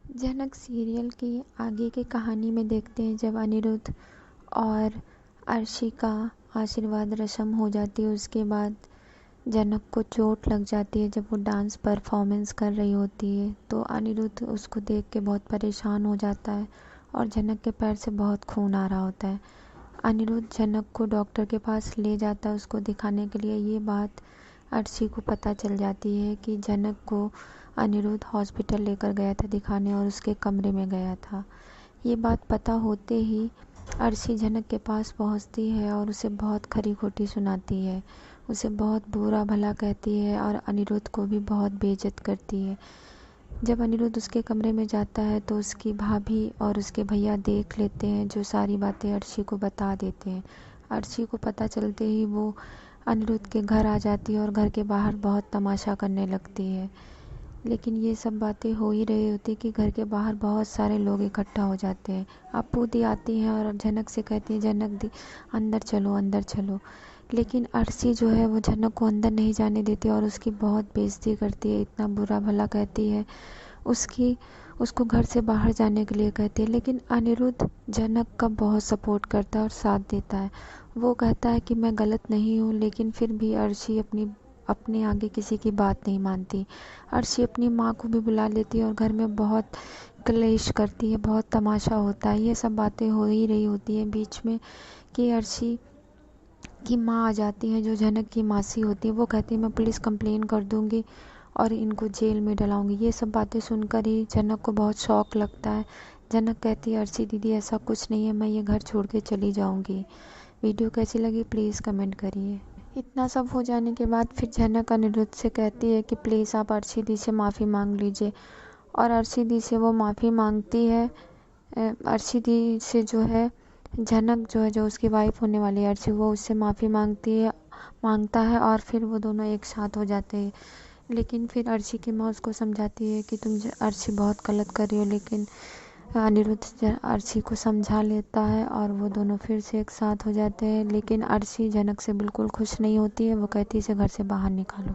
जनक serial की आगे की कहानी में देखते हैं जब अनिरुद्ध और अर्शी का आशीर्वाद रस्म हो जाती है। उसके बाद जनक को चोट लग जाती है जब वो डांस परफॉर्मेंस कर रही होती है, तो अनिरुद्ध उसको देख के बहुत परेशान हो जाता है और जनक के पैर से बहुत खून आ रहा होता है। अनिरुद्ध जनक को डॉक्टर के पास ले जाता है उसको दिखाने के लिए। ये बात अर्शी को पता चल जाती है कि जनक को अनिरुद्ध हॉस्पिटल लेकर गया था दिखाने और उसके कमरे में गया था। ये बात पता होते ही अर्शी जनक के पास पहुंचती है और उसे बहुत खरी खोटी सुनाती है, उसे बहुत बुरा भला कहती है और अनिरुद्ध को भी बहुत बेइज्जत करती है। जब अनिरुद्ध उसके कमरे में जाता है तो उसकी भाभी और उसके भैया देख लेते हैं, जो सारी बातें अर्शी को बता देते हैं। अर्शी को पता चलते ही वो अनिरुद्ध के घर आ जाती है और घर के बाहर बहुत तमाशा करने लगती है। लेकिन ये सब बातें हो ही रही होती कि घर के बाहर बहुत सारे लोग इकट्ठा हो जाते हैं। अप्पू दी आती हैं और जनक से कहती है, जनक दी अंदर चलो अंदर चलो। लेकिन अर्शी जो है वो जनक को अंदर नहीं जाने देती और उसकी बहुत बेइज्जती करती है, इतना बुरा भला कहती है, उसको घर से बाहर जाने के लिए कहती है। लेकिन अनिरुद्ध जनक का बहुत सपोर्ट करता है और साथ देता है। वो कहता है कि मैं गलत नहीं हूँ, लेकिन फिर भी अर्शी अपने आगे किसी की बात नहीं मानती। अर्शी अपनी माँ को भी बुला लेती है और घर में बहुत क्लेश करती है, बहुत तमाशा होता है। ये सब बातें हो ही रही होती हैं बीच में कि अर्शी की माँ आ जाती है, जो जनक की मासी होती है। वो कहती है मैं पुलिस कंप्लेन कर दूंगी और इनको जेल में डलाऊंगी। ये सब बातें सुनकर ही जनक को बहुत शौक लगता है। जनक कहती है, अर्शी दीदी ऐसा कुछ नहीं है, मैं ये घर छोड़ के चली जाऊंगी। वीडियो कैसी लगी प्लीज़ कमेंट करिए। इतना सब हो जाने के बाद फिर जनक अनिरुद्ध से कहती है कि प्लीज़ आप अर्शी दी से माफ़ी मांग लीजिए, और अर्शी दी से वो माफ़ी मांगती है। अर्शी दी से जो है जनक जो है, जो उसकी वाइफ होने वाली है अर्शी, वो उससे माफ़ी मांगता है और फिर वो दोनों एक साथ हो जाते हैं। लेकिन फिर अर्शी की माँ उसको समझाती है कि तुम अर्शी बहुत गलत कर रही हो, लेकिन अनिरुद्ध अर्शी को समझा लेता है और वो दोनों फिर से एक साथ हो जाते हैं। लेकिन अर्शी जनक से बिल्कुल खुश नहीं होती है, वो कहती है इसे घर से बाहर निकालो।